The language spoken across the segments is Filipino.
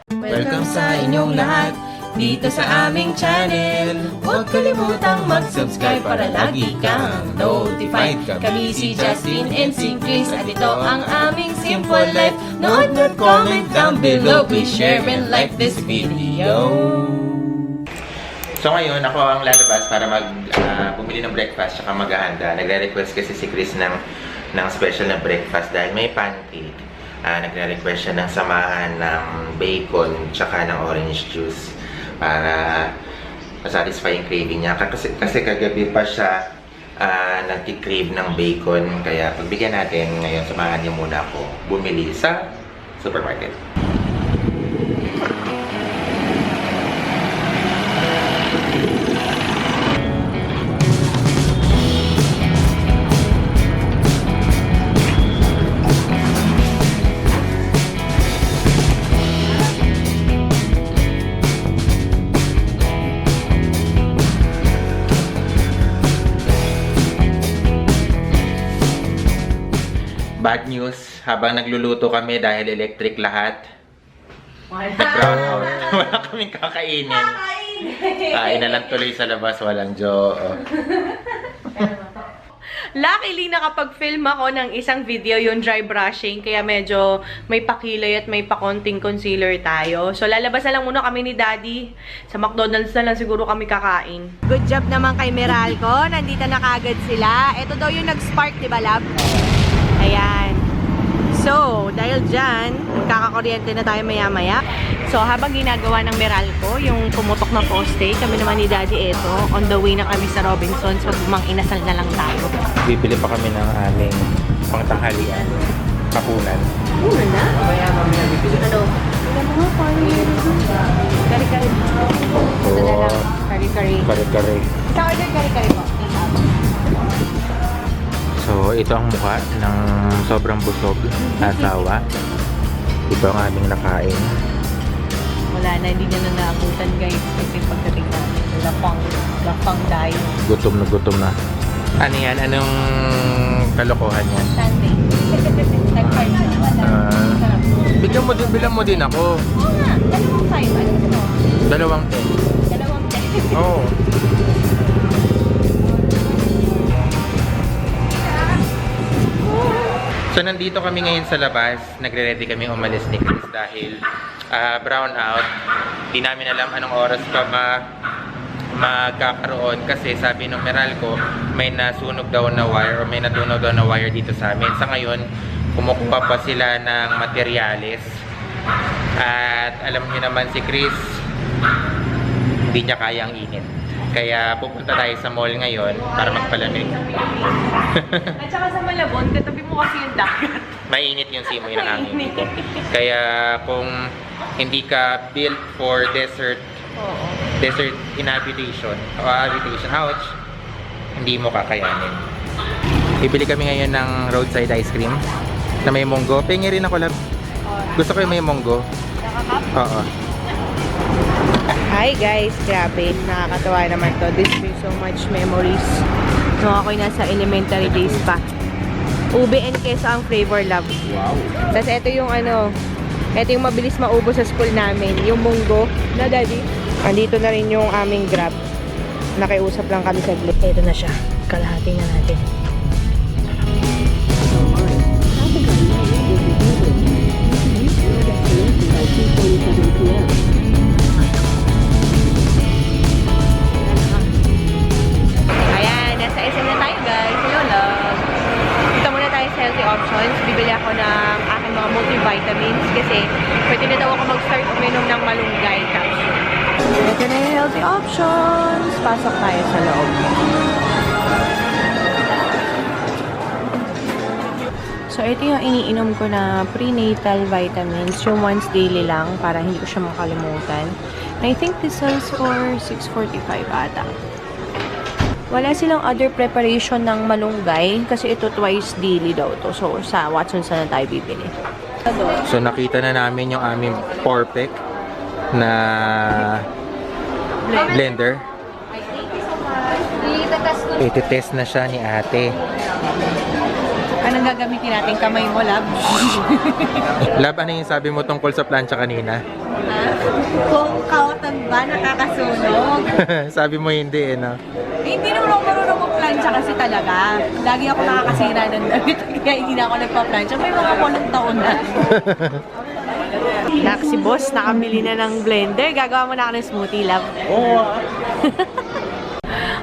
Welcome sa inyong lahat dito sa aming channel. Huwag kalimutang mag-subscribe para lagi kang notified. Kami si Justin and si Chris at ito ang aming Simple Life. Nood at comment down below. Please share and like this video. So ngayon, ako ang lalabas para bumili ng breakfast at maghahanda. Nagre-request kasi si Chris ng special na breakfast dahil may pancake. Nagre-request siya ng samahan ng bacon tsaka ng orange juice para satisfy yung craving niya. Kasi kagabi pa siya nag-crave ng bacon. Kaya pagbigyan natin ngayon, samahan niyo muna ako bumili sa supermarket. Bad news, habang nagluluto kami dahil electric lahat, nag-brown out. Wala kaming kakainin. Kain na lang tuloy sa labas, walang jo. Luckily, nakapag-film ako ng isang video yung dry brushing, kaya medyo may pakilay at may pakonting concealer tayo. So, lalabas na lang muna kami ni Daddy. Sa McDonald's na lang siguro kami kakain. Good job naman kay Meralco. Nandito na kagad sila. Ito daw yung nag-spark, di ba, Lab? Ayan. So, dahil dyan, kakakuryente na tayo maya-maya. So, habang ginagawa ng Meralco, yung pumutok na poste, kami naman ni Daddy eto, on the way na kami sa Robinsons. So, mang-inasal na lang tayo. Bibili pa kami ng aming pangtanghalian, hapunan. Hapunan na? Ano? Kari-kari. Ito na lang. Kari-kari. Kare-kare. Sa order kari-kari po. So, ito ang mukha ng sobrang busog na asawa. Ito ang aming nakain. Wala na, hindi na naabutan guys. Kasi pagdating natin, lapang dahil. Gutom na. Ano yan? Anong kalokohan yan? Sunday. Bilang mo din ako. Oo nga, dalawang 5. Ano gusto mo? 2 10. Dalawang 10. Oo. So, nandito kami ngayon sa labas. Nagre-ready kami umalis ni Chris dahil brown out. Di namin alam anong oras pa magkakaroon kasi sabi ng Meralco may nasunog daw na wire o may natunog daw na wire dito sa amin. Sa ngayon, kumukuha pa sila ng materyales. At alam niyo naman si Chris, hindi niya kayang init. Kaya pupunta tayo sa mall ngayon para magpalamig. At saka sa Malabon, katabi mo kasi yung dagat. Mainit yung simoy ng hangin dito. Kaya kung hindi ka built for desert inhabitation o habitation, ouch, hindi mo kakayanin. Bibili kami ngayon ng roadside ice cream na may munggo. Pengi rin ako, lab. Gusto ko yung may munggo. Nakakap? Oo. Hi guys, grabe, nakakatawa naman to. This brings so much memories. Nung ako'y nasa elementary days pa. Ube and queso ang flavor, love. Wow. Tapos ito yung ito yung mabilis maubos sa school namin. Yung munggo, na Daddy. Andito na rin yung aming Grab. Nakiusap lang kami sa saglit. Ito na siya. Kalahati na natin. Healthy options. Bibili ako ng aking mga multivitamins kasi pwede na daw ako mag-start uminom ng malunggay capsule. Ito na yung healthy options. Pasok tayo sa loob. So, ito yung iniinom ko na prenatal vitamins. Yung once daily lang para hindi ko siya makalimutan. I think this sells for $6.45 ata. Wala silang other preparation ng malunggay kasi ito twice daily daw to. So, sa Watson's na tayo bibili. So, nakita na namin yung aming Porpec na blender. Thank you so much. Iti-test na siya ni ate. Anong gagamitin natin? Kamay mo, lab? Lab, ano yung sabi mo tungkol sa plancha kanina? Kung kautan ba, nakakasunog? Sabi mo hindi no? Hindi naman ako marunong mag-plancha kasi talaga. Lagi ako nakakasira ng damit, kaya hindi na ako nagpa-plancha. May mga punong taon na. Si boss, nakabili na ng blender. Gagawa mo na ako ng smoothie, love. Oo.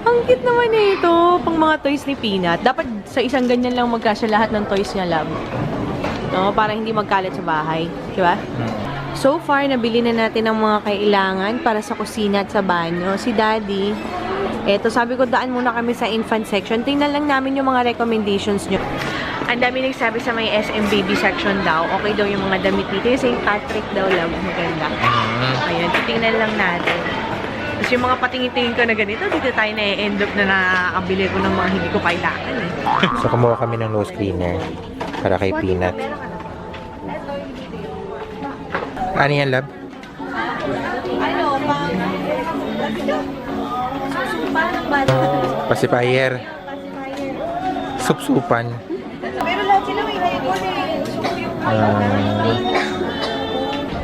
Ang cute naman ito. Pang mga toys ni Peanut. Dapat sa isang ganyan lang magkasya lahat ng toys niya, love. No, para hindi magkalat sa bahay. Diba? So far, nabili na natin ang mga kailangan para sa kusina at sa banyo. Si Daddy, eto, sabi ko daan muna kami sa infant section. Tingnan lang namin yung mga recommendations nyo. Ang dami nagsabi sa may SM baby section daw. Okay daw yung mga damit dito. Yung St. Patrick daw, love. Maganda. Ayan, titingnan lang natin. Tapos yung mga patingin-tingin ko na ganito, dito tayo na-end up na nakakabili ko ng mga hindi ko kailangan eh. So, kumuha kami ng nose cleaner para kay Peanut. Ano yan, lab? Ano, pang... Susupa ng bata. Pacifier. Supsupan. Pero lahat sila may label eh.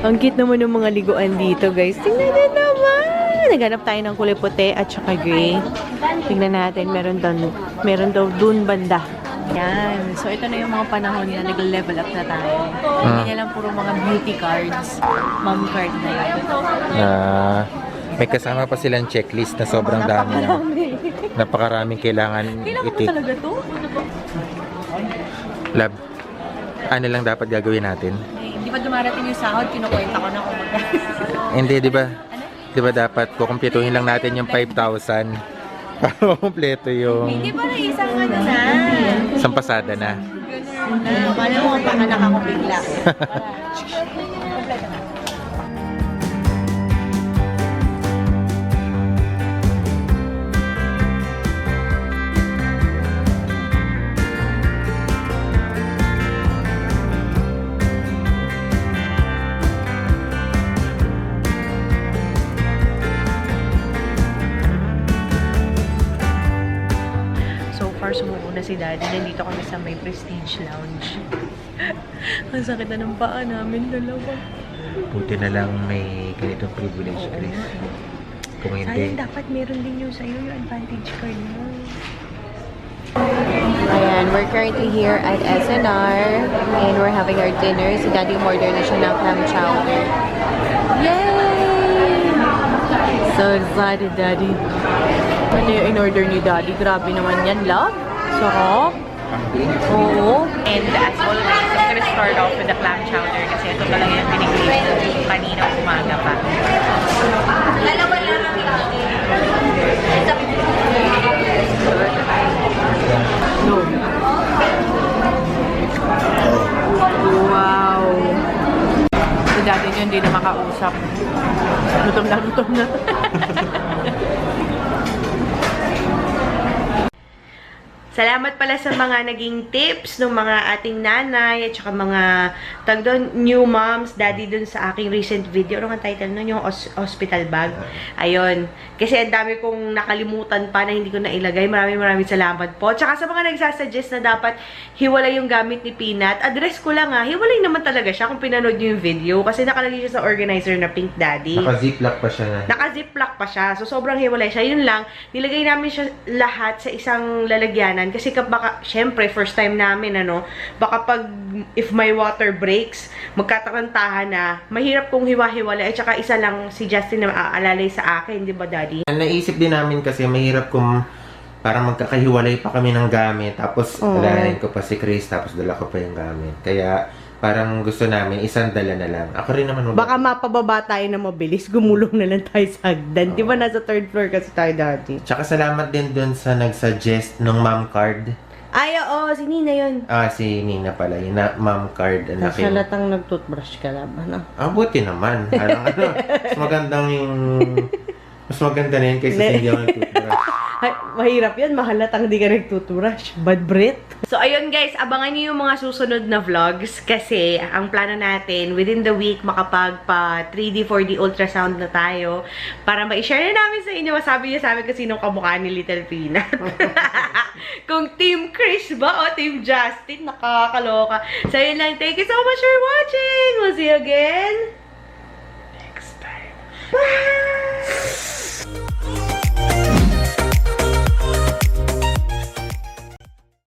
Ang cute naman ng mga liguan dito, guys. Tingnan na naman! Naghanap tayo ng kulay puti at saka gray. Tingnan natin, meron daw dun banda. Yan. So, ito na yung mga panahon na nag-level up na tayo. Hindi na lang puro mga beauty cards. Mom card na yan. May kasama pa silang checklist na sobrang dami. Napakaraming kailangan Kailangan itik. ba talaga to? Lab, ano lang dapat gagawin natin? Hindi ba dumarating yung sahod? Kinukwenta ko na kung magkano. Hindi, di ba? Di ba dapat kukumpletuhin lang natin yung 5,000 para kumpleto yung Hindi ba na isang ano na? isang pasada na. Ganun na. Paano mo ang panganak ako bigla? So far, sumuko na si Daddy. Nandito kami sa may Prestige Lounge. Ang sakit na ng paa namin, dalawa. Buti na lang may ganitong privilege, Chris. Kung hindi, Sayang, dapat meron din yung sa'yo, yung advantage card mo. Ayan, we're currently here at SNR and we're having our dinner. Si Daddy umorder na siya ng clam chowder. Yay! So excited, Daddy. Ano yung in-order ni Daddy? Grabe naman yan, love. Sarap. Oo. And as always, I'm gonna start off with the clam chowder kasi ito talaga yung pinigli ko kanina umaga pa. Lalaban lang kami natin. No. Wow. Si Daddy nyo hindi na makausap. Gutom na, gutom na. Salamat pala sa mga naging tips ng mga ating nanay at saka mga new moms, daddy dun sa aking recent video. Ano ang title nun? Yung hospital bag. Ayun. Kasi ang dami kong nakalimutan pa na hindi ko nailagay. Maraming salamat po. Tsaka sa mga nagsasuggest na dapat hiwalay yung gamit ni Peanut, address ko lang hiwalay naman talaga siya kung pinanood nyo yung video. Kasi nakalagay siya sa organizer na Pink Daddy. naka-ziplock pa siya na. Naka-ziplock pa siya. So, sobrang hiwalay siya. Yun lang, nilagay namin siya lahat sa isang lalagyanan. Kasi baka, syempre, first time namin, baka if my water breaks, magkatarantahan na, mahirap kong hiwa-hiwalay. At saka isa lang si Justin na aalalay sa akin, di ba, Daddy? Naisip din namin kasi mahirap kung parang magkakahiwalay pa kami ng gamit. Tapos, dalahin ko pa si Chris, tapos dala ko pa yung gamit. Kaya, parang gusto namin, isang dala na lang. Ako rin naman Baka mapababa tayo na mabilis, gumulong na lang tayo sa hagdan. Di ba nasa third floor kasi tayo dati? Tsaka salamat din dun sa nag-suggest ng mom card. Ay, oo, si Nina yun. Si Nina pala. Yung mom card. Tapos halatang nag-toothbrush ka lang, ano? Buti naman. Mas magandang yung... Mas maganda na yun kaysa hindi ako nag-toothbrush. Ay, mahirap yan. Mahalatang di ka nagtuturash. Bad breath. So, ayun guys. Abangan niyo yung mga susunod na vlogs. Kasi, ang plano natin, within the week, makapagpa 3D, 4D ultrasound na tayo. Para ma-share na namin sa inyo. Masabi niyo sa amin kung sinong kamukha ni Little Peanut. Kung Team Chris ba o Team Justin. Nakakaloka. So, yun lang. Thank you so much for watching. We'll see you again